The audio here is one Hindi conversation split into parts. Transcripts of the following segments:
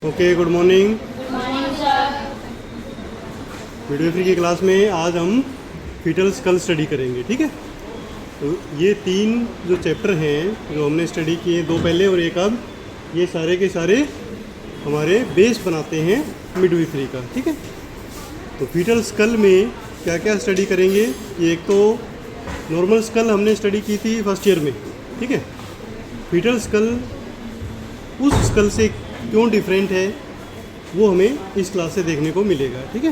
Okay, good morning. वीडियोग्राफी की क्लास में आज हम फीटल स्कल स्टडी करेंगे, ठीक है। तो ये तीन जो चैप्टर हैं जो हमने स्टडी किए, दो पहले और एक अब, ये सारे के सारे हमारे बेस बनाते हैं मिडवाइफरी का, ठीक है। तो फीटल स्कल में क्या क्या स्टडी करेंगे, ये एक तो नॉर्मल स्कल हमने स्टडी की थी फर्स्ट ईयर में, ठीक है। फीटल स्कल उस स्कल से क्यों डिफरेंट है वो हमें इस क्लास से देखने को मिलेगा, ठीक है।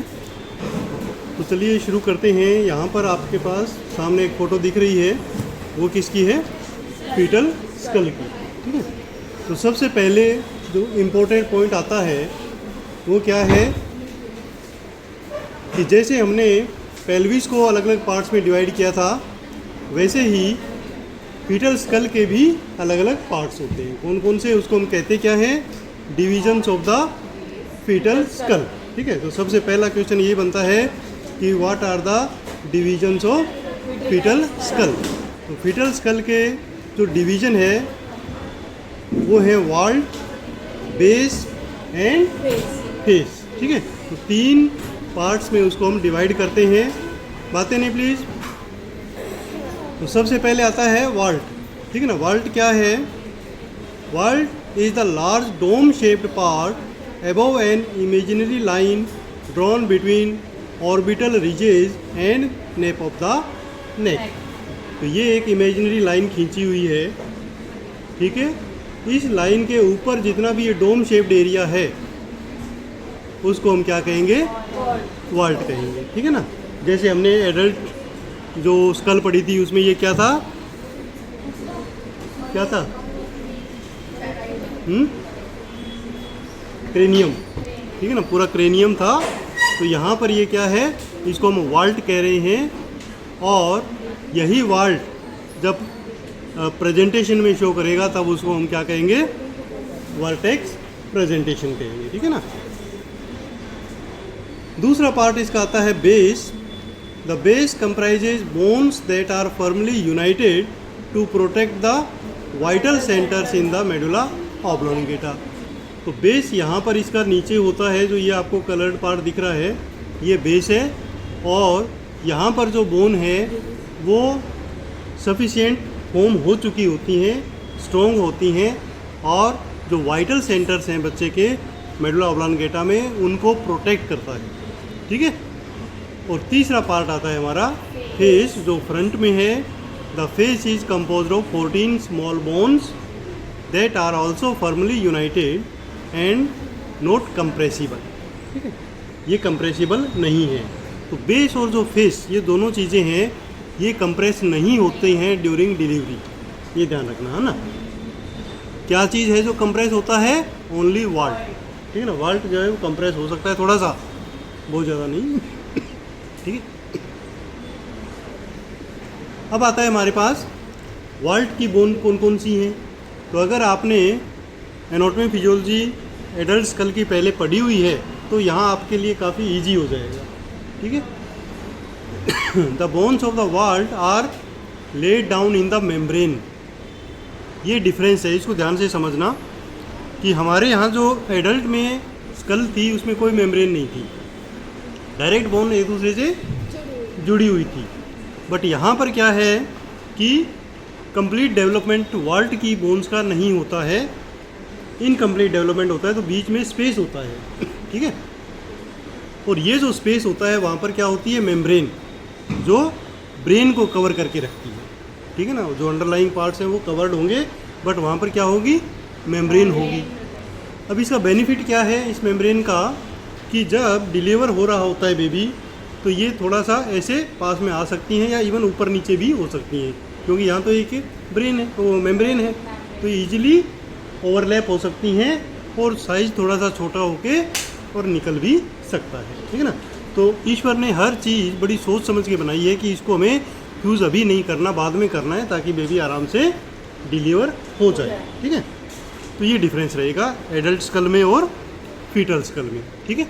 तो चलिए शुरू करते हैं। यहाँ पर आपके पास सामने एक फ़ोटो दिख रही है, वो किसकी है? फीटल स्कल की, ठीक है। तो सबसे पहले जो इम्पोर्टेंट पॉइंट आता है वो क्या है कि जैसे हमने पेल्विस को अलग अलग पार्ट्स में डिवाइड किया था, वैसे ही फीटल स्कल के भी अलग अलग पार्ट्स होते हैं। कौन कौन से, उसको हम कहते क्या हैं? Divisions of the fetal skull, ठीक है। तो सबसे पहला क्वेश्चन ये बनता है कि what are the divisions of fetal skull. तो फीटल स्कल के जो डिवीजन है वो है वॉल्ट, बेस एंड फेस, ठीक है। तो तीन पार्ट्स में उसको हम डिवाइड करते हैं। बातें नहीं प्लीज़। तो सबसे पहले आता है वॉल्ट, ठीक है ना। वॉल्ट क्या है? Vault is the large dome shaped part above an imaginary line drawn between orbital ridges and nape of the neck। तो ये एक इमेजिनरी लाइन खींची हुई है, ठीक है। इस लाइन के ऊपर जितना भी ये डोम शेप्ड एरिया है उसको हम क्या कहेंगे? वॉल्ट कहेंगे, ठीक है ना। जैसे हमने एडल्ट जो स्कल पढ़ी थी उसमें ये क्या था? क्या था? क्रेनियम, ठीक है ना, पूरा क्रेनियम था। तो यहाँ पर ये क्या है? इसको हम वॉल्ट कह रहे हैं। और यही वॉल्ट जब प्रेजेंटेशन में शो करेगा तब उसको हम क्या कहेंगे? वर्टेक्स प्रेजेंटेशन कहेंगे, ठीक है ना। दूसरा पार्ट इसका आता है base. The base comprises bones that are firmly united to protect the vital centres in the medulla oblongata. तो बेस यहाँ पर इसका नीचे होता है, जो ये आपको कलर्ड पार्ट दिख रहा है ये बेस है। और यहाँ पर जो बोन है वो सफिशिएंट फॉर्म हो चुकी होती हैं, स्ट्रॉन्ग होती हैं, और जो वाइटल सेंटर्स हैं बच्चे के मेडुला ऑब्लोंगेटा में उनको प्रोटेक्ट करता है, ठीक है। और तीसरा पार्ट आता है हमारा फेस, जो फ्रंट में है। The face is composed of 14 small bones that are also firmly united and not compressible, ठीक है। ये कंप्रेसिबल नहीं है। तो बेस और जो फेस, ये दोनों चीज़ें हैं, ये कंप्रेस नहीं होते हैं ड्यूरिंग डिलीवरी, ये ध्यान रखना है ना। क्या चीज़ है जो कंप्रेस होता है? ओनली वॉल्ट, ठीक है ना। वॉल्ट जो है वो कंप्रेस हो सकता है थोड़ा सा, बहुत ज़्यादा नहीं, ठीक है। अब आता है हमारे पास वॉल्ट की बोन कौन कौन सी हैं। तो अगर आपने एनाटॉमी फिजियोलॉजी एडल्ट स्कल की पहले पढ़ी हुई है तो यहाँ आपके लिए काफ़ी इजी हो जाएगा, ठीक है। The bones of the vault are laid down in the membrane. ये डिफरेंस है, इसको ध्यान से समझना कि हमारे यहाँ जो एडल्ट में स्कल थी उसमें कोई मेम्ब्रेन नहीं थी, डायरेक्ट बोन एक दूसरे से जुड़ी हुई थी। बट यहाँ पर क्या है कि कंप्लीट डेवलपमेंट वॉल्ट की बोन्स का नहीं होता है, इनकम्प्लीट डेवलपमेंट होता है। तो बीच में स्पेस होता है, ठीक है। और ये जो स्पेस होता है वहाँ पर क्या होती है? मेम्ब्रेन, जो ब्रेन को कवर करके रखती है, ठीक है ना। जो अंडरलाइंग पार्ट्स हैं वो कवर्ड होंगे, बट वहाँ पर क्या होगी? मेम्ब्रेन होगी। अब इसका बेनिफिट क्या है इस मेम्ब्रेन का कि जब डिलीवर हो रहा होता है बेबी, तो ये थोड़ा सा ऐसे पास में आ सकती हैं या इवन ऊपर नीचे भी हो सकती हैं, क्योंकि यहाँ तो एक ब्रेन है, वो मेम्ब्रेन है, तो इजीली ओवरलैप हो सकती हैं और साइज थोड़ा सा छोटा होके और निकल भी सकता है, ठीक है ना। तो ईश्वर ने हर चीज़ बड़ी सोच समझ के बनाई है कि इसको हमें फ्यूज़ अभी नहीं करना, बाद में करना है, ताकि बेबी आराम से डिलीवर हो जाए, ठीक है। तो ये डिफरेंस रहेगा एडल्ट स्कल में और फीटल स्कल में, ठीक है।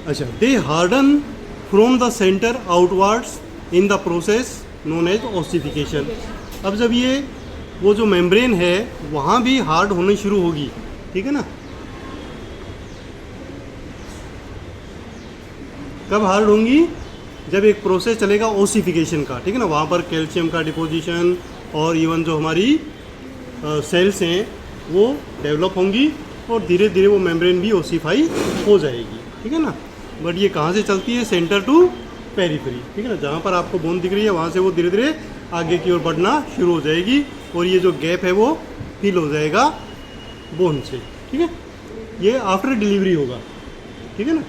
अच्छा, they harden from the centre outwards in the process known as ossification. अब जब ये वो जो मेम्ब्रेन है वहाँ भी हार्ड होने शुरू होगी, ठीक है ना। कब हार्ड होंगी? जब एक प्रोसेस चलेगा ओसिफिकेशन का, ठीक है ना, वहाँ पर कैल्शियम का डिपोजिशन और इवन जो हमारी सेल्स हैं वो डेवलप होंगी और धीरे धीरे वो मेम्ब्रेन भी ओसीफाई हो जाएगी, ठीक है ना। बट ये कहाँ से चलती है? सेंटर टू पेरिफेरी, ठीक है ना। जहाँ पर आपको बोन दिख रही है वहाँ से वो धीरे धीरे आगे की ओर बढ़ना शुरू हो जाएगी और ये जो गैप है वो फिल हो जाएगा बोन से, ठीक है। ये आफ्टर डिलीवरी होगा, ठीक है ना।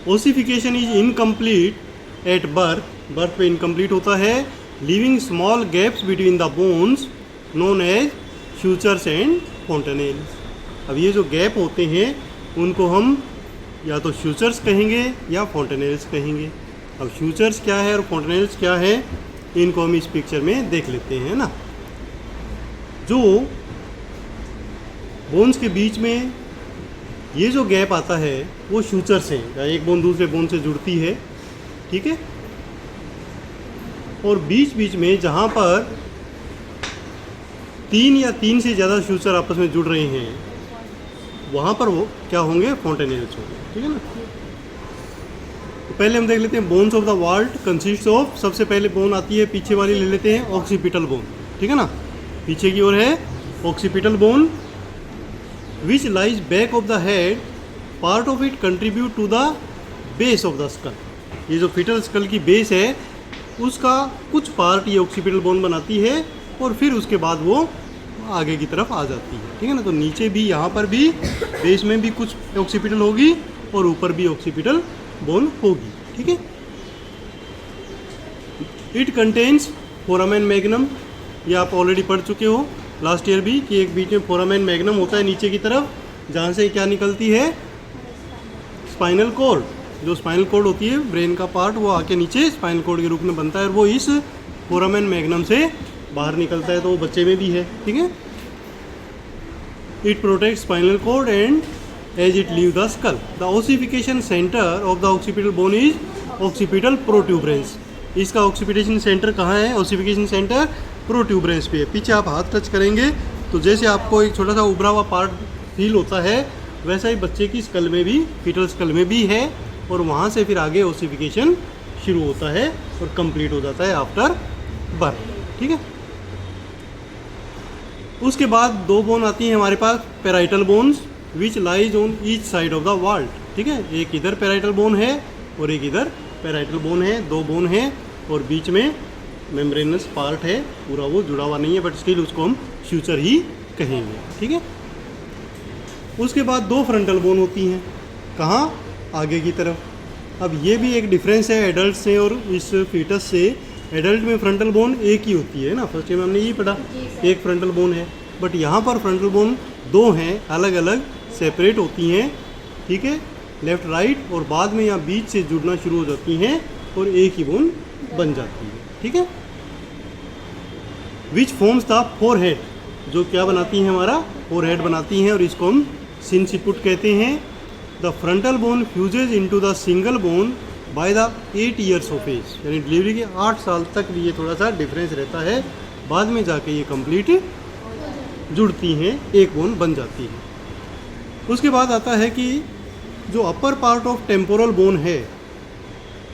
Ossification is incomplete at birth, birth पे इनकम्प्लीट होता है, leaving small gaps between the bones known as sutures and fontanelles. अब ये जो गैप होते हैं उनको हम या तो फ्यूचर्स कहेंगे या फोंटेनेल्स कहेंगे। अब फ्यूचर्स क्या है और फोंटेनेल्स क्या है, इनको हम इस पिक्चर में देख लेते हैं ना। जो बोन्स के बीच में ये जो गैप आता है वो फ्यूचर्स हैं, जहाँ एक बोन दूसरे बोन से जुड़ती है, ठीक है। और बीच बीच में जहाँ पर 3 या 3 से ज़्यादा फ्यूचर आपस में जुड़ रहे हैं वहाँ पर वो क्या होंगे? फोंटेनेल्स होंगे, ठीक है ना। तो पहले हम देख लेते हैं bones of the vault consist of, सबसे पहले बोन आती है पीछे वाली ले लेते हैं, ऑक्सीपिटल बोन, ठीक है ना। पीछे की ओर है occipital bone which lies back of the head, part of it contribute to the base of the skull. ये जो फिटल स्कल की बेस है उसका कुछ पार्ट ये ऑक्सीपिटल बोन बनाती है और फिर उसके बाद वो आगे की तरफ आ जाती है, ठीक है ना। तो नीचे भी यहाँ पर भी बेस में भी कुछ ऑक्सीपिटल होगी और ऊपर भी ऑक्सीपिटल बोन होगी, ठीक है। इट कंटेन्स फोरामेन मैग्नम, ये आप ऑलरेडी पढ़ चुके हो लास्ट ईयर भी कि एक बीच में फोरामेन मैग्नम होता है नीचे की तरफ, जहाँ से क्या निकलती है? Spinal cord. जो स्पाइनल कॉर्ड होती है ब्रेन का पार्ट, वो आके नीचे स्पाइनल कॉर्ड के रूप में बनता है और वो इस फोरामेन मैग्नम से बाहर निकलता है, तो वो बच्चे में भी है, ठीक है। It protect spinal cord and as it leave the skull. The ossification centre of the occipital bone is occipital protuberance. इसका ऑक्सीपिटेशन सेंटर कहाँ है? ऑसिफिकेशन सेंटर प्रोट्यूबरेंस पे है। पीछे आप हाथ टच करेंगे तो जैसे आपको एक छोटा सा उभरा हुआ पार्ट फील होता है, वैसा ही बच्चे की स्कल में भी, फीटल स्कल में भी है और वहाँ से फिर आगे ओसिफिकेशन शुरू होता है और कंप्लीट हो जाता है आफ्टर बर्थ, ठीक है। उसके बाद 2 बोन आती हैं हमारे पास, parietal bones which lies on each side of the vault, ठीक है। एक इधर पेराइटल बोन है और एक इधर पेराइटल बोन है, 2 बोन हैं और बीच में मेम्ब्रेनस पार्ट है, पूरा वो जुड़ा हुआ नहीं है बट स्टिल उसको हम फ्यूचर ही कहेंगे, ठीक है। उसके बाद 2 फ्रंटल बोन होती हैं, कहाँ? आगे की तरफ। अब ये भी एक डिफरेंस है एडल्ट से और इस फीटस से। एडल्ट में फ्रंटल बोन एक ही होती है ना, फर्स्ट टाइम हमने यही पढ़ा, एक फ्रंटल बोन है। बट यहाँ पर फ्रंटल बोन 2 हैं, अलग अलग सेपरेट होती हैं, ठीक है, लेफ्ट राइट, और बाद में यहाँ बीच से जुड़ना शुरू हो जाती हैं और एक ही बोन बन जाती है, ठीक है। विच फॉर्म्स द फोरहेड, जो क्या बनाती हैं? हमारा फोरहेड बनाती हैं और इसको हम सिनसिपुट कहते हैं। The frontal bone fuses into the single bone by the 8 years of age, यानी डिलीवरी के 8 साल तक भी ये थोड़ा सा डिफरेंस रहता है, बाद में जाके ये कंप्लीट जुड़ती हैं, एक बोन बन जाती है। उसके बाद आता है कि जो upper part of temporal bone है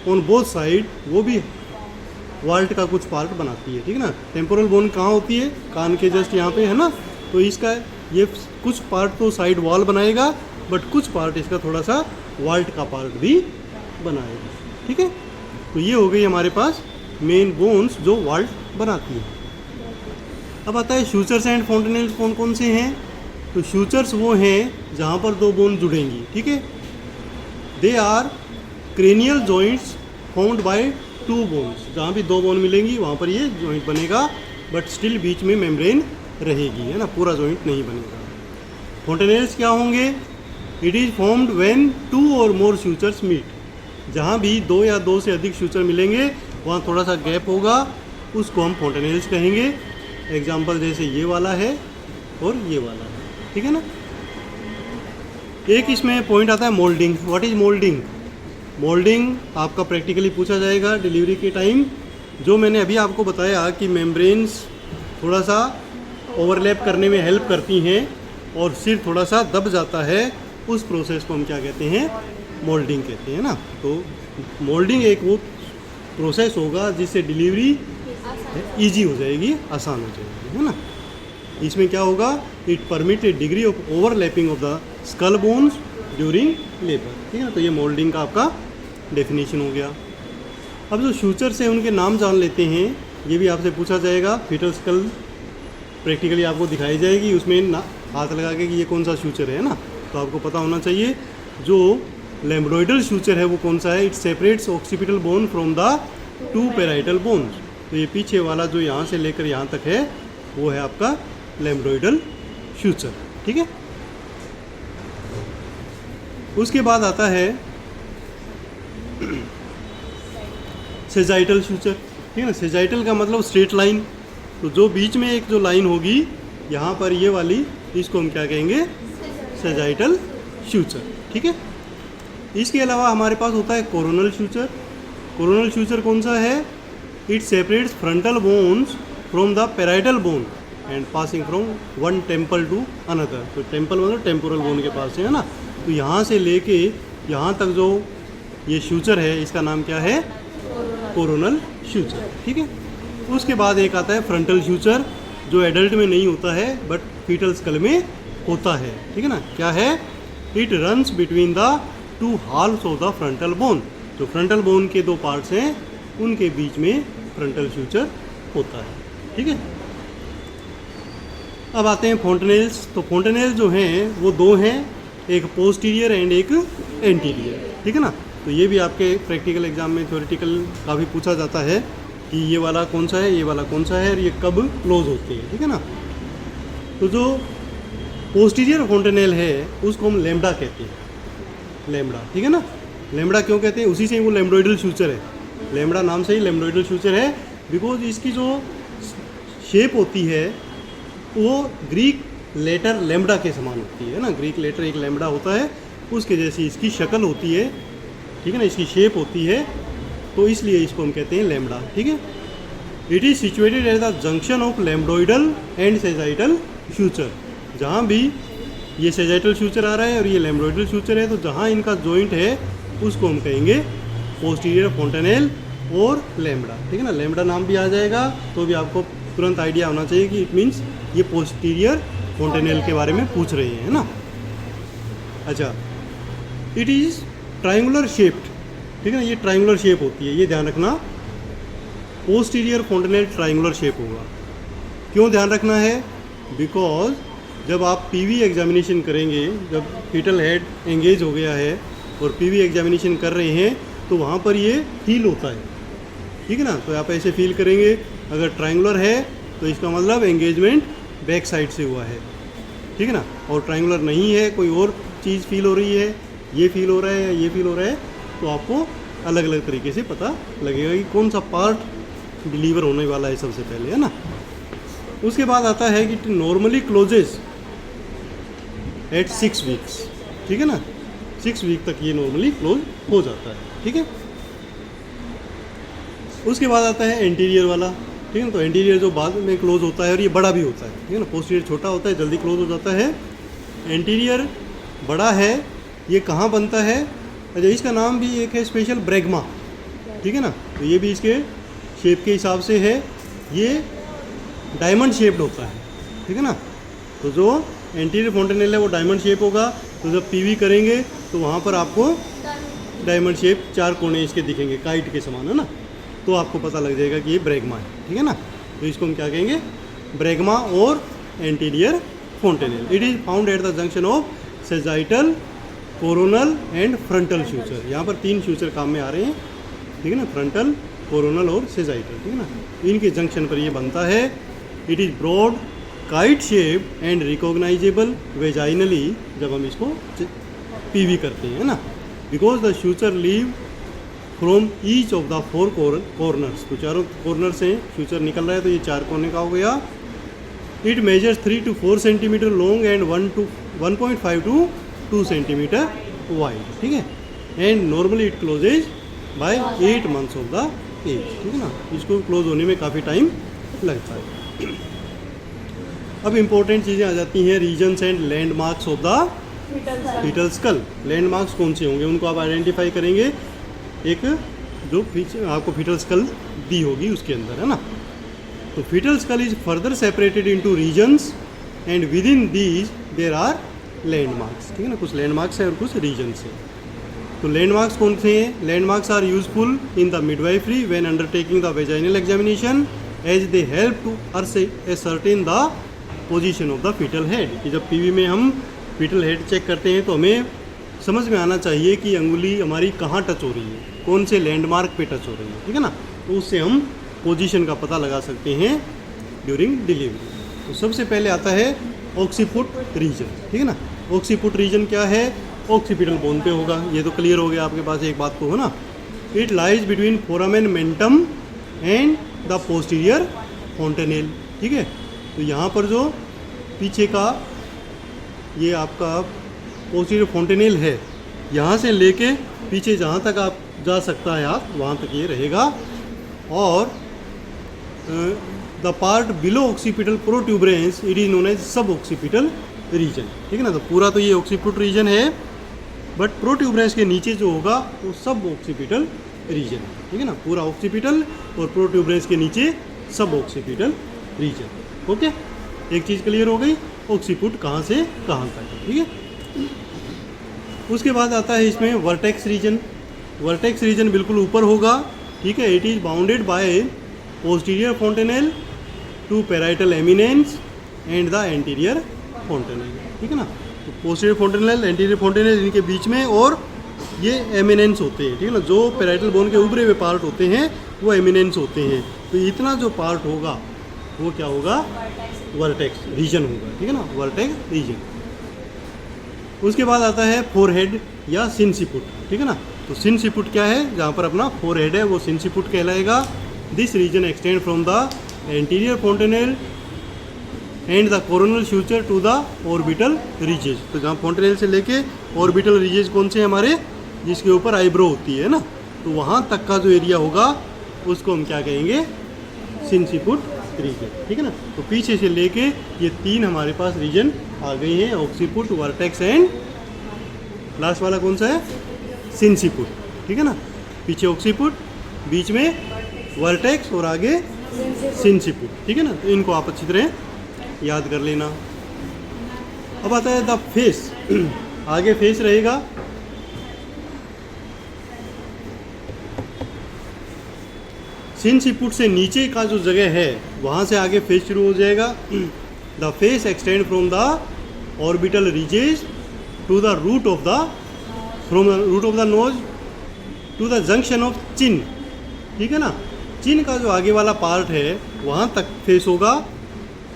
ऑन बोथ साइड, वो भी वाल्ट का कुछ पार्ट बनाती है, ठीक है ना। टेम्पोरल बोन कहाँ होती है? कान के जस्ट यहाँ पे है ना, तो इसका ये कुछ पार्ट तो साइड वॉल बनाएगा बट कुछ पार्ट इसका थोड़ा सा वाल्ट का पार्ट भी बनाएगा, ठीक है। तो ये हो गई हमारे पास मेन बोन्स जो वाल्ट बनाती है। अब आता है शूचर्स एंड फोंटेनेल्स कौन कौन से हैं? तो शूचर्स वो हैं जहाँ पर 2 बोन जुड़ेंगी, ठीक है। They are cranial joints found by 2 bones, जहाँ भी 2 बोन मिलेंगी वहाँ पर ये जॉइंट बनेगा बट स्टिल बीच में मेम्ब्रेन रहेगी, है ना, पूरा जॉइंट नहीं बनेगा। फोंटेनेल्स क्या होंगे? इट इज़ फॉर्म्ड व्हेन 2 और मोर शूचर्स मीट, जहाँ भी 2 या 2 से अधिक शूचर मिलेंगे वहाँ थोड़ा सा गैप होगा, उसको हम फोंटेनेल्स कहेंगे। एग्जाम्पल जैसे ये वाला है और ये वाला है, ठीक है ना। एक इसमें पॉइंट आता है moulding. What is moulding? Moulding आपका प्रैक्टिकली पूछा जाएगा डिलीवरी के टाइम। जो मैंने अभी आपको बताया कि मेम्ब्रेन्स थोड़ा सा ओवरलैप करने में हेल्प करती हैं और सिर थोड़ा सा दब जाता है, उस प्रोसेस को हम क्या कहते हैं, मोल्डिंग कहते हैं ना। तो मोल्डिंग एक वो प्रोसेस होगा जिससे डिलीवरी ईजी हो जाएगी, आसान हो जाएगी, है ना। इसमें क्या होगा, it permit A degree of overlapping of the skull bones during labour, ठीक है ना। तो ये मोल्डिंग का आपका डेफिनेशन हो गया। अब जो सूचर्स हैं उनके नाम जान लेते हैं, ये भी आपसे पूछा जाएगा। फीटल स्कल प्रैक्टिकली आपको दिखाई जाएगी, उसमें हाथ लगा के कि ये कौन सा सूचर है ना, तो आपको पता होना चाहिए। जो लैम्ब्रोइडल सूचर है वो कौन सा है, it separates occipital bone from the two parietal bones. तो ये पीछे वाला जो यहाँ से लेकर यहाँ तक है वो है आपका लैम्ब्रोइडल सूचर, ठीक है। उसके बाद आता है सेजाइटल सूचर, ठीक है ना। सेजाइटल का मतलब स्ट्रेट लाइन, तो जो बीच में एक जो लाइन होगी यहाँ पर ये वाली, इसको हम क्या कहेंगे, सेजाइटल सूचर, ठीक है। इसके अलावा हमारे पास होता है कोरोनल सूचर। कोरोनल सूचर कौन सा है, it separates frontal bones from the parietal bone and passing from one temple to another. तो टेम्पल मतलब टेम्पोरल बोन के पास है ना। तो यहाँ से लेके यहाँ तक जो ये सूचर है इसका नाम क्या है, कोरोनल सूचर, ठीक है। उसके बाद एक आता है फ्रंटल सूचर, जो एडल्ट में नहीं होता है बट फीटल स्कल में होता है, ठीक है ना। क्या है, it runs between the two halves of the frontal bone. जो फ्रंटल बोन के दो पार्ट्स हैं उनके बीच में फ्रंटल सूचर होता है, ठीक है। अब आते हैं फोंटेनेल्स। तो फोंटेनेल जो हैं वो दो हैं, एक पोस्टीरियर एंड एक एंटीरियर, ठीक है ना। तो ये भी आपके प्रैक्टिकल एग्जाम में थ्योरेटिकल काफ़ी पूछा जाता है कि ये वाला कौन सा है, ये वाला कौन सा है और ये कब क्लोज होते हैं, ठीक है ना। तो जो पोस्टीरियर फोंटेनेल है उसको हम लैम्ब्डा कहते हैं, लैम्ब्डा, ठीक है ना। लैम्ब्डा क्यों कहते हैं, उसी से वो लैम्ब्रोइडल सूचर है, लैम्ब्डा नाम से ही लैम्ब्रोइडल सूचर है, बिकॉज इसकी जो शेप होती है वो ग्रीक लेटर लैम्ब्डा के समान होती है ना। ग्रीक लेटर एक लैम्ब्डा होता है, उसके जैसी इसकी शक्ल होती है, ठीक है ना, इसकी शेप होती है, तो इसलिए इसको हम कहते हैं लैम्ब्डा, ठीक है। It is situated at the junction of lambdoidal and sagittal suture. जहाँ भी ये सेजाइटल सूचर आ रहा है और ये लैम्ब्रोइडल सूचर है, तो जहाँ इनका जॉइंट है उसको हम कहेंगे पोस्टीरियर फोंटेनेल और लैम्ब्डा, ठीक है ना। लैम्ब्डा नाम भी आ जाएगा तो भी आपको तुरंत आइडिया होना चाहिए कि इट मीन्स ये पोस्टीरियर फोंटेनेल के बारे में पूछ रहे हैं, है ना। अच्छा, इट इज़ ट्रायंगुलर शेप्ड, ठीक है ना, ये ट्रायंगुलर शेप होती है, ये ध्यान रखना। पोस्टीरियर फोंटेनेल ट्रायंगुलर शेप होगा। क्यों ध्यान रखना है, बिकॉज जब आप पीवी एग्जामिनेशन करेंगे, जब फीटल हेड एंगेज हो गया है और पीवी एग्जामिनेशन कर रहे हैं, तो वहाँ पर ये फील होता है, ठीक है ना। तो आप ऐसे फील करेंगे, अगर ट्रायंगुलर है तो इसका मतलब एंगेजमेंट बैक साइड से हुआ है, ठीक है ना। और ट्रायंगुलर नहीं है, कोई और चीज़ फील हो रही है, ये फील हो रहा है या ये फील हो रहा है, तो आपको अलग अलग तरीके से पता लगेगा कि कौन सा पार्ट डिलीवर होने वाला है सबसे पहले, है ना। उसके बाद आता है कि नॉर्मली क्लोजेस एट 6 वीक्स, ठीक है ना। 6 वीक तक ये नॉर्मली क्लोज हो जाता है, ठीक है। उसके बाद आता है एंटीरियर वाला, ठीक है ना। तो एंटीरियर जो बाद में क्लोज होता है और ये बड़ा भी होता है, ठीक है ना। पोस्टीरियर छोटा होता है, जल्दी क्लोज हो जाता है। एंटीरियर बड़ा है, ये कहाँ बनता है, अच्छा इसका नाम भी एक है स्पेशल ब्रैगमा, ठीक है ना। तो ये भी इसके शेप के हिसाब से है, ये डायमंड शेप्ड होता है, ठीक है ना। तो जो एंटीरियर फोंटेनेल है वो डायमंड शेप होगा, तो जब पीवी करेंगे तो वहाँ पर आपको डायमंड शेप 4 कोने इसके दिखेंगे काइट के समान, है ना। तो आपको पता लग जाएगा कि ये ब्रैगमा है, ठीक है ना। तो इसको हम क्या कहेंगे, ब्रैगमा और anterior fontanelle. It is found at the junction of sagittal, coronal and frontal suture. यहाँ पर 3 सूचर काम में आ रहे हैं, ठीक है ना, फ्रंटल, कोरोनल और सेजाइटल, ठीक है ना। इनके जंक्शन पर ये बनता है। It is broad kite shape and recognizable vaginally, जब हम इसको पीवी करते हैं ना, because the suture leave from each of the 4 corners. तो चारों कॉर्नर से सूचर निकल रहा है, तो ये 4 कोने का हो गया। It measures 3 to 4 centimetre long and 1.5 to 2 centimetre wide, ठीक है। And normally it closes by 8 months of the age, ठीक है ना। इसको क्लोज होने में काफ़ी टाइम लगता है। अब इम्पोर्टेंट चीज़ें आ जाती हैं, regions and landmarks of the fetal skull. Landmarks कौन से होंगे उनको आप आइडेंटिफाई करेंगे, एक जो आपको फीटल स्कल दी होगी उसके अंदर, है ना। तो fetal skull is further separated into regions and within these there are landmarks, ठीक है ना। कुछ लैंडमार्क्स है और कुछ रीजन्स है। तो लैंडमार्क्स कौन से हैं? Landmarks are useful in the midwifery when undertaking the vaginal examination as they help to ascertain the position of the fetal head. कि जब पीवी में हम फीटल हेड चेक करते हैं तो हमें समझ में आना चाहिए कि अंगुली हमारी कहाँ टच हो रही है, कौन से लैंडमार्क पे टच हो रही है, ठीक है ना। तो उससे हम पोजीशन का पता लगा सकते हैं ड्यूरिंग डिलीवरी। तो सबसे पहले आता है ऑक्सीपुट रीजन, ठीक है ना। ऑक्सीपुट रीजन क्या है? ऑक्सीपिटल बोन पे होगा, ये तो क्लियर हो गया आपके पास एक बात तो है ना। It lies between foramen mentum and the posterior fontanelle, ठीक है। तो यहाँ पर जो पीछे का ये आपका पोस्टीरियर फोंटेनेल है, यहाँ से लेके पीछे जहाँ तक आप जा सकता है आप वहाँ तक ये रहेगा। और the part below occipital protuberance it is known as suboccipital region, ठीक है ना। तो पूरा तो ये ऑक्सीपुट रीजन है, बट प्रोट्यूबरेंस के नीचे जो होगा वो सब ऑक्सीपिटल रीजन, ठीक है ना। पूरा ऑक्सीपिटल और प्रोट्यूबरेंस के नीचे सब ऑक्सीपिटल रीजन। ओके, एक चीज़ क्लियर हो गई, ऑक्सीपुट कहाँ से कहाँ तक, ठीक है। उसके बाद आता है इसमें वर्टेक्स रीजन। वर्टेक्स रीजन बिल्कुल ऊपर होगा, ठीक है। It is bounded by posterior fontanelle to parietal eminence and the anterior fontanelle, ठीक है ना। तो पोस्टीरियर फोंटेनेल, एंटीरियर फोंटेनेल इनके बीच में, और ये एमिनेंस होते हैं, ठीक है ना। जो पैराइटल बोन के उभरे हुए पार्ट होते हैं वो एमिनेंस होते हैं। तो इतना जो पार्ट होगा वो क्या होगा? वर्टेक्स रीजन होगा, ठीक है ना, वर्टेक्स रीजन। उसके बाद आता है फोरहेड या सिनसिपुट, ठीक है ना। तो सिनसिपुट क्या है? जहाँ पर अपना फोरहेड है वो सिनसिपुट कहलाएगा। This region extend from the anterior fontanelle and the coronal suture to the orbital ridges. तो जहाँ फोंटेनेल से लेके ऑर्बिटल रीजेज कौन से हमारे, जिसके ऊपर आईब्रो होती है ना, तो वहाँ तक का जो एरिया होगा उसको हम क्या कहेंगे? सिनसिपुट रीजन, ठीक है ना। तो पीछे से लेके ये तीन हमारे पास रीजन आ गई हैं, ऑक्सीपुट, वर्टेक्स एंड लास्ट वाला कौन सा है? सिनसिपुट, ठीक है ना। पीछे ऑक्सीपुट, बीच में वर्टेक्स और आगे सिनसिपुट, ठीक है ना। तो इनको आप अच्छी तरह याद कर लेना। अब आता है द फेस। आगे फेस रहेगा, सिनसिपुट से नीचे का जो जगह है वहाँ से आगे फेस शुरू हो जाएगा। The face extend from the orbital ridges to the root of the from the root of the nose to the junction of chin, ठीक है ना। चिन का जो आगे वाला पार्ट है वहाँ तक फेस होगा,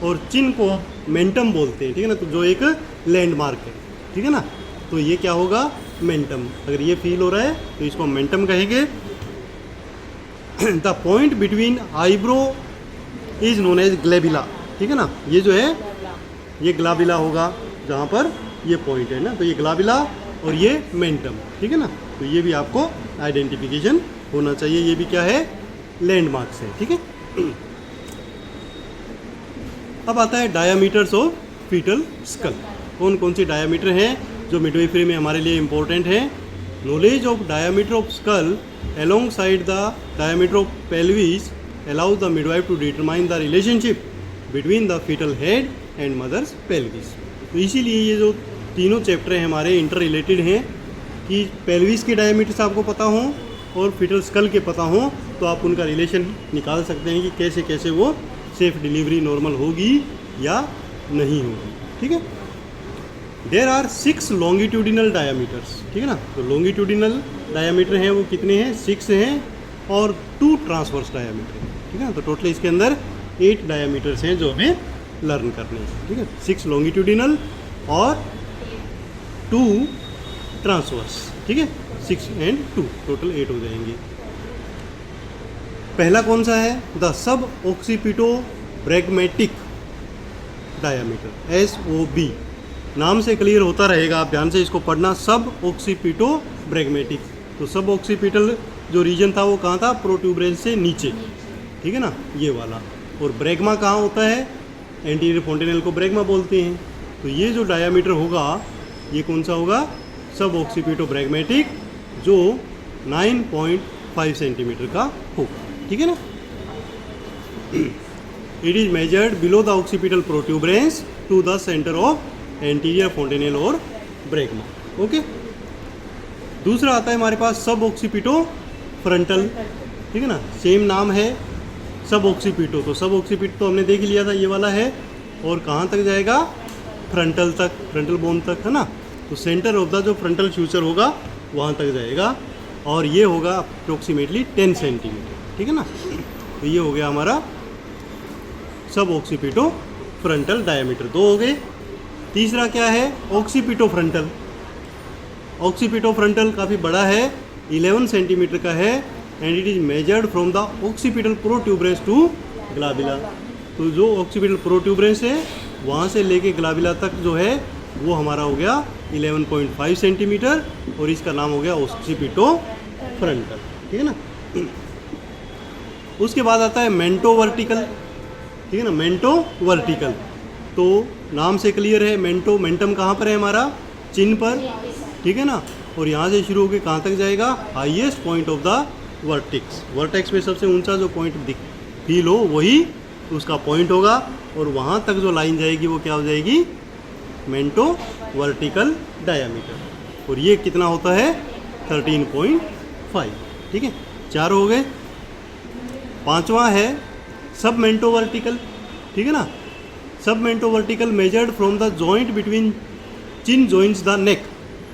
और चिन को मेंटम बोलते हैं, ठीक है ना। तो जो एक लैंडमार्क है, ठीक है ना। तो ये क्या होगा? मेंटम। अगर ये फील हो रहा है तो इसको मेंटम कहेंगे। The point between eyebrow is known as glabella, ठीक है ना। ये जो है ये ग्लाबिला होगा, जहाँ पर ये पॉइंट है ना, तो ये ग्लाबिला और ये मेंटम, ठीक है ना। तो ये भी आपको आइडेंटिफिकेशन होना चाहिए, ये भी क्या है? लैंडमार्क्स है, ठीक है। अब आता है डायामीटर्स ऑफ फीटल स्कल। कौन कौन सी डायामीटर हैं जो मिडवाइफरी में हमारे लिए इम्पोर्टेंट है? Knowledge of diameter of skull alongside the diameter of pelvis allows the midwife to determine the relationship between the fetal head and mother's pelvis। तो इसीलिए ये जो तीनों चैप्टर हैं हमारे इंटर रिलेटेड हैं, कि पेल्विस के डायमीटर्स आपको पता हों और फीटल स्कल के पता हों, तो आप उनका रिलेशन निकाल सकते हैं कि कैसे कैसे वो सेफ डिलीवरी नॉर्मल होगी या नहीं होगी, ठीक है। देयर आर 6 लॉन्गिट्यूडिनल डायामीटर्स, ठीक है ना। तो लॉन्गिट्यूडिनल डायामीटर हैं वो कितने हैं? 6 हैं, और 2 ट्रांसवर्स डायामीटर हैं, ठीक है ना। तो टोटल इसके अंदर 8 डायामीटर्स हैं जो हमें लर्न करने हैं, ठीक है। 6 लॉन्गिट्यूडिनल और 2 ट्रांसवर्स, ठीक है। 6 एंड 2 टोटल 8 हो जाएंगे। पहला कौन सा है? The sub occipito ब्रैगमेटिक diameter, SOB। नाम से क्लियर होता रहेगा, आप ध्यान से इसको पढ़ना, सब ऑक्सीपिटो ब्रैगमेटिक। तो सब ऑक्सीपिटल जो रीजन था वो कहाँ था? प्रोट्यूबरेंस से नीचे, ठीक है ना, ये वाला। और ब्रैगमा कहाँ होता है? एंटीरियर फोंटेनेल को ब्रैगमा बोलते हैं। तो ये जो डायामीटर होगा ये कौन सा होगा, सब ऑक्सीपिटो ब्रैगमेटिक, जो 9.5 सेंटीमीटर का होगा, ठीक है ना। It is measured below the occipital protuberance to the centre of anterior fontanelle और ब्रैगमा। ओके, दूसरा आता है हमारे पास सब ऑक्सीपिटो फ्रंटल, ठीक है ना, सेम नाम है सब ऑक्सीपिटो। तो सब ऑक्सीपिटो तो हमने देख लिया था, ये वाला है, और कहाँ तक जाएगा, फ्रंटल तक, फ्रंटल बोन तक, है ना। तो सेंटर ऑफ द जो फ्रंटल फ्यूचर होगा वहाँ तक जाएगा, और ये होगा अप्रोक्सीमेटली 10 सेंटीमीटर, ठीक है ना। तो ये हो गया हमारा सब ऑक्सीपिटो फ्रंटल डायमीटर, 2 हो गए। तीसरा क्या है, ऑक्सीपिटो फ्रंटल। ऑक्सीपिटो फ्रंटल काफ़ी बड़ा है, 11 सेंटीमीटर का है, and it is measured from the occipital protuberance to glabella. तो जो ऑक्सीपिटल प्रोट्यूबरेंस है वहाँ से लेके ग्लाबिला तक जो है वो हमारा हो गया 11.5 सेंटीमीटर, और इसका नाम हो गया ऑक्सीपिटो फ्रंटल, ठीक है ना। उसके बाद आता है मेंटो वर्टिकल, ठीक है ना, मेंटो वर्टिकल। तो नाम से क्लियर है, मेंटो, मेंटम कहाँ पर है हमारा, चिन पर, ठीक है ना, और यहाँ से शुरू होकर कहाँ तक जाएगा, highest point of the vertex. Vertex में सबसे ऊंचा जो पॉइंट फील हो वही उसका पॉइंट होगा, और वहाँ तक जो लाइन जाएगी वो क्या हो जाएगी, मेंटो वर्टिकल डायामीटर। और ये कितना होता है, 13.5, ठीक है। 4 हो गए। 5वां है सब मेंटो वर्टिकल, ठीक है ना। सब मेंटो vertical measured from the joint between chin joints the neck,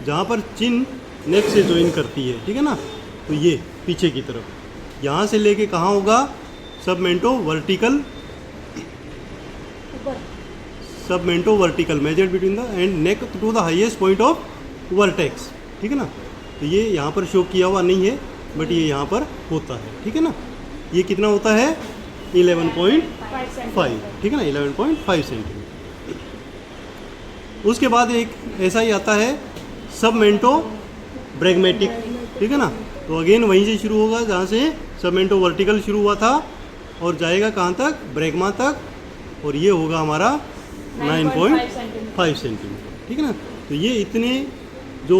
जहाँ पर चिन नेक से ज्वाइन करती है, ठीक है ना। तो ये पीछे की तरफ, यहाँ से लेके कहाँ होगा, सब मेंटो vertical, sub मेंटो vertical measured between the and neck to the highest point of vertex, ठीक है ना। तो ये यहाँ पर शो किया हुआ नहीं है, बट ये यहाँ पर होता है, ठीक है ना। ये कितना होता है, 11.5, ठीक है ना, 11.5 सेंटीमीटर। उसके बाद एक ऐसा ही आता है सब मेंटो ब्रैगमेटिक, ठीक है ना। तो अगेन वहीं से शुरू होगा जहाँ से सब मेंटो वर्टिकल शुरू हुआ था, और जाएगा कहाँ तक, ब्रैगमा तक, और ये होगा हमारा 9.5 सेंटीमीटर, ठीक है ना। तो ये इतने जो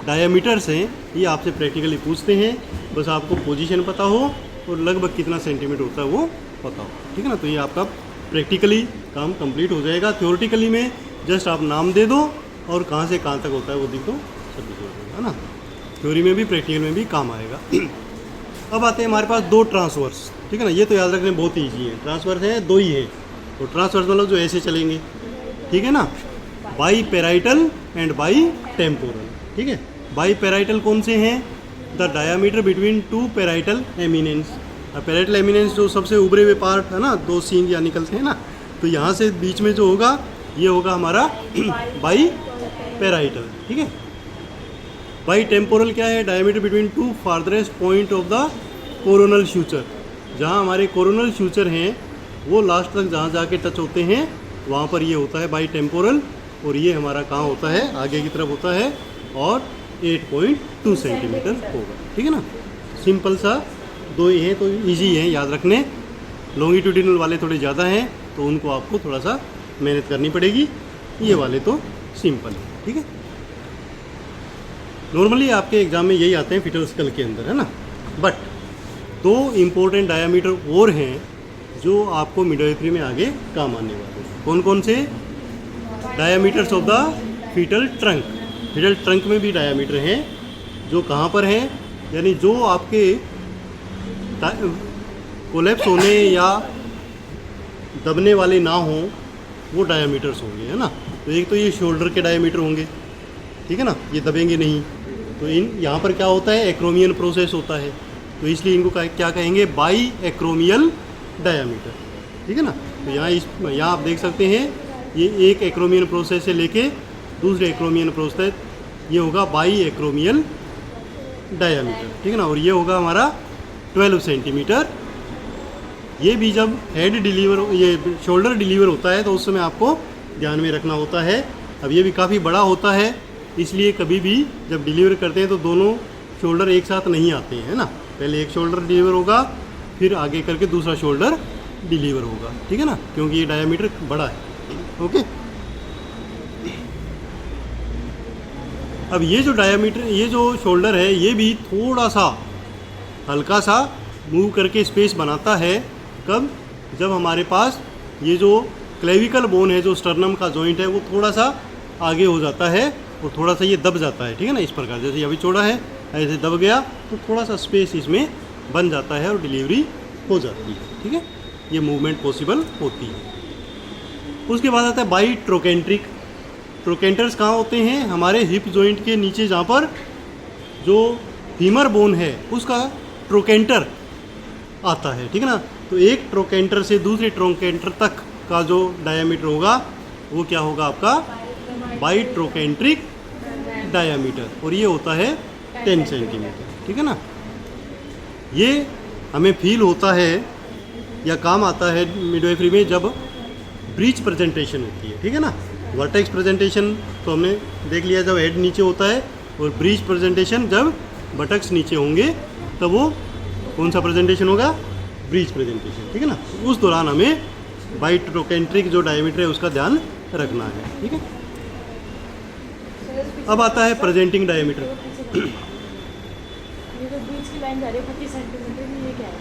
डायामीटर्स हैं ये आपसे प्रैक्टिकली पूछते हैं, बस आपको पोजीशन पता हो और लगभग कितना सेंटीमीटर होता है वो पता हो, ठीक है ना। तो ये आपका प्रैक्टिकली काम कंप्लीट हो जाएगा। थ्योरेटिकली में जस्ट आप नाम दे दो और कहाँ से कहाँ तक होता है वो दिख दो, सब दिख जाएगा, है ना। थ्योरी में भी प्रैक्टिकल में भी काम आएगा। अब आते हैं हमारे पास 2 ट्रांसवर्स, ठीक है ना। ये तो याद रखने बहुत ईजी है, ट्रांसवर्स है 2 ही है। तो ट्रांसवर्स मतलब जो ऐसे चलेंगे, ठीक है ना, by parietal and by temporal, ठीक है। बाई पेराइटल कौन से हैं, the diameter between 2 parietal eminence. Parietal eminence जो सबसे उभरे हुए पार्ट है ना, 2 सींग या निकलते हैं ना, तो यहाँ से बीच में जो होगा ये होगा हमारा बाई पेराइटल, ठीक है। बाई टेम्पोरल क्या है, diameter between 2 farthest point of the coronal suture. जहाँ हमारे कोरोनल फ्यूचर हैं वो लास्ट तक जहाँ जाके टच होते हैं वहाँ पर ये होता है बाई टेम्पोरल, और ये हमारा कहाँ होता है, आगे की तरफ होता है, और 8.2 सेंटीमीटर होगा, ठीक है ना। सिंपल सा 2 ही हैं, तो इजी हैं याद रखने। लॉन्गिट्यूडिनल वाले थोड़े ज़्यादा हैं तो उनको आपको थोड़ा सा मेहनत करनी पड़ेगी, ये वाले तो सिंपल है, ठीक है। नॉर्मली आपके एग्जाम में यही आते हैं फीटल स्कल के अंदर, है ना। बट 2 इम्पोर्टेंट डायामीटर और हैं जो आपको मिडवाइफरी में आगे काम आने वाले हैं। कौन कौन से, diameters of the fetal trunk. Fetal trunk में भी डायामीटर हैं जो कहाँ पर हैं, यानी जो आपके कोलैप्स होने या दबने वाले ना हों वो डायामीटर्स होंगे, है ना। तो एक तो ये शोल्डर के डायामीटर होंगे, ठीक है ना, ये दबेंगे नहीं। तो इन यहाँ पर क्या होता है, एक्रोमियल प्रोसेस होता है, तो इसलिए इनको क्या कहेंगे, बाई एक्रोमियल डायामीटर, ठीक है ना। तो यहाँ आप देख सकते हैं ये एक एक्रोमियल प्रोसेस से लेके दूसरे एक्रोमियल प्रोसेस, ये होगा बाई एक्रोमियल डायामीटर, ठीक है ना। और ये होगा हमारा 12 सेंटीमीटर। ये भी जब हेड डिलीवर, ये शोल्डर डिलीवर होता है तो उस समय आपको ध्यान में रखना होता है। अब ये भी काफ़ी बड़ा होता है, इसलिए कभी भी जब डिलीवर करते हैं तो दोनों शोल्डर एक साथ नहीं आते हैं, है ना। पहले एक शोल्डर डिलीवर होगा, फिर आगे करके दूसरा शोल्डर डिलीवर होगा, ठीक है ना, क्योंकि ये डायामीटर बड़ा है। ओके, अब ये जो डायामीटर, ये जो शोल्डर है, ये भी थोड़ा सा हल्का सा मूव करके स्पेस बनाता है। कब? जब हमारे पास ये जो क्लेविकल बोन है, जो स्टर्नम का जॉइंट है, वो थोड़ा सा आगे हो जाता है और थोड़ा सा ये दब जाता है, ठीक है ना, इस प्रकार। जैसे अभी चौड़ा है, ऐसे दब गया तो थोड़ा सा स्पेस इसमें बन जाता है और डिलीवरी हो जाती है, ठीक है। ये मूवमेंट पॉसिबल होती है। उसके बाद आता है बाई ट्रोकेंट्रिक। ट्रोकेंटर्स कहाँ होते हैं? हमारे हिप जॉइंट के नीचे, जहाँ पर जो फीमर बोन है उसका ट्रोकेंटर आता है, ठीक है ना। तो एक ट्रोकेंटर से दूसरे ट्रोकेंटर तक का जो डायामीटर होगा वो क्या होगा आपका? बाई ट्रोकेंट्रिक डायामीटर, और ये होता है 10 सेंटीमीटर, ठीक है ना। ये हमें फील होता है या काम आता है मिडवाइफरी में जब ब्रीच प्रेजेंटेशन होती है, ठीक है ना। वर्टेक्स प्रेजेंटेशन तो हमने देख लिया जब हेड नीचे होता है, और ब्रीच प्रेजेंटेशन जब बटक्स नीचे होंगे तब वो कौन सा प्रेजेंटेशन होगा? ब्रीच प्रेजेंटेशन, ठीक है ना। उस दौरान हमें बाई ट्रोकेंट्रिक जो डायमीटर है उसका ध्यान रखना है, ठीक है। अब आता है प्रेजेंटिंग डायमीटर। ये जो बीच की लाइन जा रही है 25 सेंटीमीटर, ये क्या है?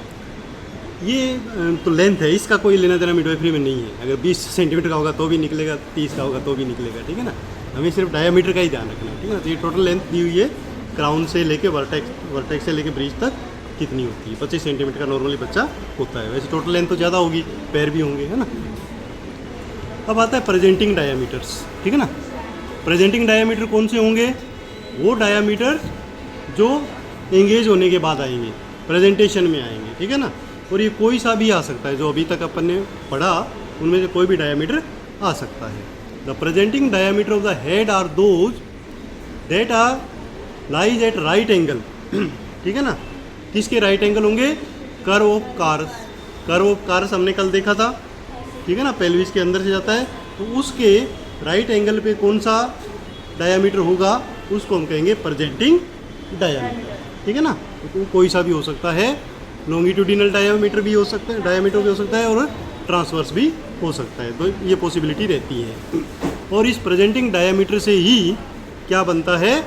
ये तो लेंथ है, इसका कोई लेना देना मिडवाइफरी में नहीं है। अगर 20 सेंटीमीटर का होगा तो भी निकलेगा, 30 का होगा तो भी निकलेगा, ठीक है ना। हमें सिर्फ डायमीटर का ही ध्यान रखना है, ठीक है ना। तो ये टोटल लेंथ दी हुई है क्राउन से लेके वर्टेक्स से लेके ब्रीच तक कितनी होती है। 25 सेंटीमीटर का नॉर्मली बच्चा होता है। वैसे टोटल लेंथ तो ज़्यादा होगी, पैर भी होंगे, है ना। अब आता है प्रेजेंटिंग डायामीटर्स, ठीक है ना। प्रेजेंटिंग डायामीटर कौन से होंगे? वो डायामीटर जो एंगेज होने के बाद आएंगे, प्रेजेंटेशन में आएंगे, ठीक है ना। और ये कोई सा भी आ सकता है, जो अभी तक अपन ने पढ़ा उनमें से कोई भी डायामीटर आ सकता है। The presenting diameter of the head are those that are lies at right angle, ठीक है ना। किसके राइट एंगल होंगे? Curve of Carus. Curve of Carus हमने कल देखा था, ठीक है ना, पेल्विस के अंदर से जाता है, तो उसके राइट एंगल पे कौन सा डायामीटर होगा उसको हम कहेंगे प्रेजेंटिंग डायामीटर, ठीक है ना। तो कोई सा भी हो सकता है, लॉन्गिट्यूडिनल डायामीटर भी हो सकता है, डायामीटर भी हो सकता है, और ट्रांसवर्स भी हो सकता है। तो ये पॉसिबिलिटी रहती है। और इस प्रेजेंटिंग डायामीटर से ही क्या बनता है?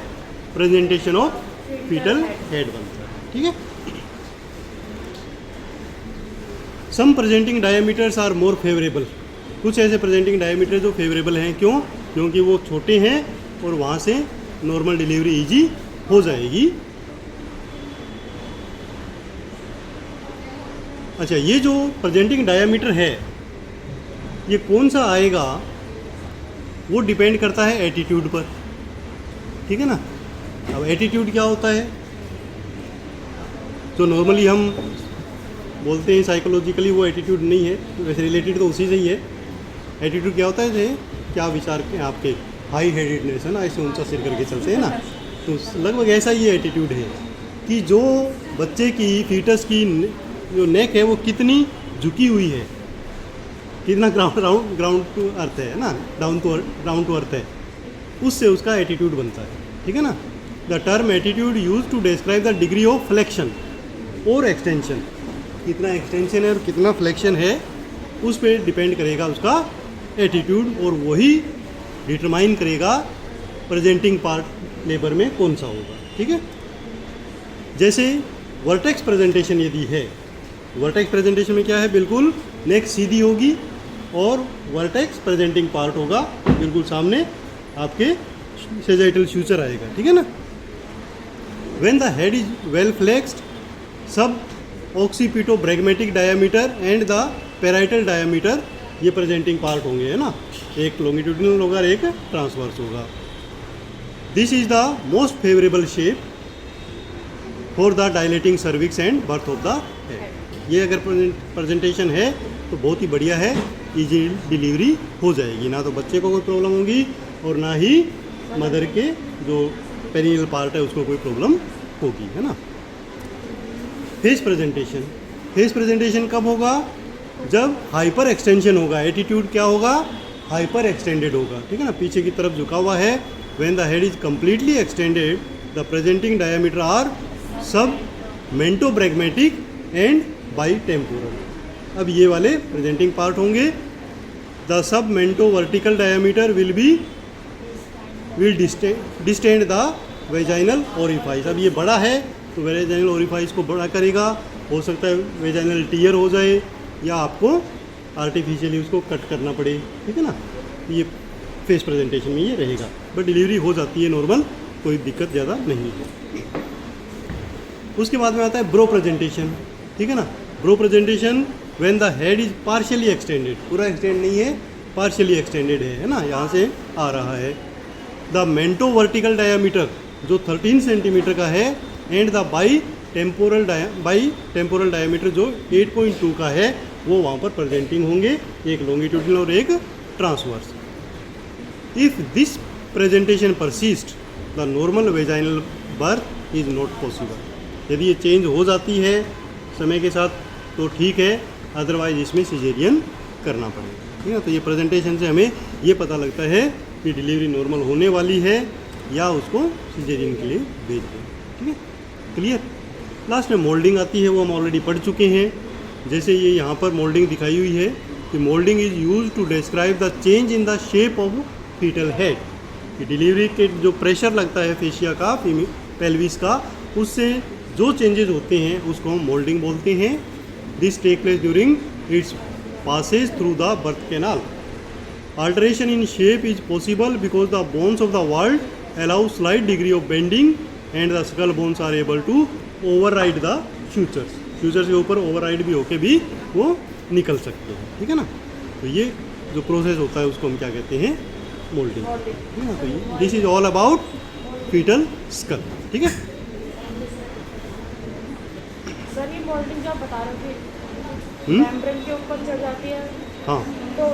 प्रेजेंटेशन ऑफ फीटल हेड बनता है, ठीक है। Some presenting diameters are more favourable. कुछ ऐसे प्रेजेंटिंग डायामीटर जो फेवरेबल हैं, क्यों? क्योंकि वो छोटे हैं और वहाँ से नॉर्मल डिलीवरी इजी हो जाएगी। अच्छा, ये जो प्रेजेंटिंग डायामीटर है ये कौन सा आएगा वो डिपेंड करता है एटीट्यूड पर, ठीक है ना। अब एटीट्यूड क्या होता है? जो नॉर्मली हम बोलते हैं साइकोलॉजिकली, वो एटीट्यूड नहीं है, वैसे रिलेटेड तो उसी से ही है। एटीट्यूड क्या होता है? जैसे क्या विचार के आपके हाई हेडेडनेस है ना, ऐसे ऊंचा सिर करके चलते हैं ना, तो लगभग ऐसा ही एटीट्यूड है कि जो बच्चे की, फीटस की जो नेक है वो कितनी झुकी हुई है, कितना ग्राउंड टू अर्थ है ना, डाउन टू अर्थ है, उससे उसका एटीट्यूड बनता है, ठीक है ना। The term attitude use to describe the degree of flexion और एक्सटेंशन। कितना एक्सटेंशन है और कितना फ्लेक्शन है उस पर डिपेंड करेगा उसका एटीट्यूड, और वही डिटरमाइन करेगा प्रेजेंटिंग पार्ट लेबर में कौन सा होगा, ठीक है। जैसे वर्टेक्स प्रेजेंटेशन यदि है, वर्टेक्स प्रेजेंटेशन में क्या है? बिल्कुल नेक सीधी होगी और वर्टेक्स प्रेजेंटिंग पार्ट होगा बिल्कुल सामने, आपके सेजाइटल फ्यूचर आएगा, ठीक है ना। When the head is well flexed, sub occipitobregmatic diameter and the parietal diameter ये प्रेजेंटिंग पार्ट होंगे, है ना। एक लॉन्गिट्यूडिनल होगा, एक ट्रांसवर्स होगा। This is the most favourable shape for the dilating cervix and birth of the head. ये अगर प्रेजेंटेशन है तो बहुत ही बढ़िया है, इजी डिलीवरी हो जाएगी, ना तो बच्चे को कोई प्रॉब्लम होगी और ना ही मदर के जो पेरिनियल पार्ट है उसको कोई प्रॉब्लम होगी, है ना। फेस प्रेजेंटेशन, फेस प्रेजेंटेशन कब होगा? जब हाइपर एक्सटेंशन होगा। एटीट्यूड क्या होगा? हाइपर एक्सटेंडेड होगा, ठीक है ना, पीछे की तरफ झुका हुआ है। When the head is completely extended, the presenting diameter are submentobregmatic and by temporal. अब ये वाले प्रेजेंटिंग पार्ट होंगे। The sub मेंटो vertical diameter will distend the vaginal orifice. अब ये बड़ा है तो वेजाइनल ओरिफाइस को बड़ा करेगा, हो सकता है वेजाइनल टीयर हो जाए या आपको आर्टिफिशियली उसको कट करना पड़े, ठीक है ना। ये फेस प्रेजेंटेशन में ये रहेगा, बट डिलीवरी हो जाती है नॉर्मल, कोई दिक्कत ज़्यादा नहीं है। उसके बाद में आता है ब्रो प्रेजेंटेशन, ठीक है ना। Brow presentation when the head is partially extended, पूरा एक्सटेंड नहीं है, पार्शियली एक्सटेंडेड है ना, यहाँ से आ रहा है। द मेंटो वर्टिकल डायामीटर जो 13 सेंटीमीटर का है, and the by temporal diameter जो 8.2 का है, वो वहाँ पर प्रेजेंटिंग होंगे, एक लॉन्गिट्यूडनल और एक transverse. If this presentation persist the normal vaginal birth is not possible. यदि ये चेंज हो जाती है समय के साथ तो ठीक है, अदरवाइज इसमें सिजेरियन करना पड़ेगा, ठीक है। तो ये प्रेजेंटेशन से हमें ये पता लगता है कि डिलीवरी नॉर्मल होने वाली है या उसको सिजेरियन के लिए भेज दें, ठीक है। क्लियर। लास्ट में मोल्डिंग आती है, वो हम ऑलरेडी पढ़ चुके हैं। जैसे ये यहाँ पर मोल्डिंग दिखाई हुई है कि moulding is use to describe the change in the shape of fetal head. कि डिलीवरी के जो प्रेशर लगता है फेशिया का, पेल्विस का, उससे जो चेंजेस होते हैं उसको हम मोल्डिंग बोलते हैं। This take place during its passage through the birth canal. Alteration in shape is possible because the bones of the vault allow slight degree of bending and the skull bones are able to override the sutures. Sutures के ऊपर override भी होके भी वो निकल सकते हैं, ठीक है ना। तो ये जो प्रोसेस होता है उसको हम क्या कहते हैं, मोल्डिंग, ठीक है ना। तो ये this is all about fetal skull, ठीक है। सर ये मोल्डिंग जो आप बता रहे थे मेम्ब्रेन के ऊपर चढ़ जाती है, हाँ, तो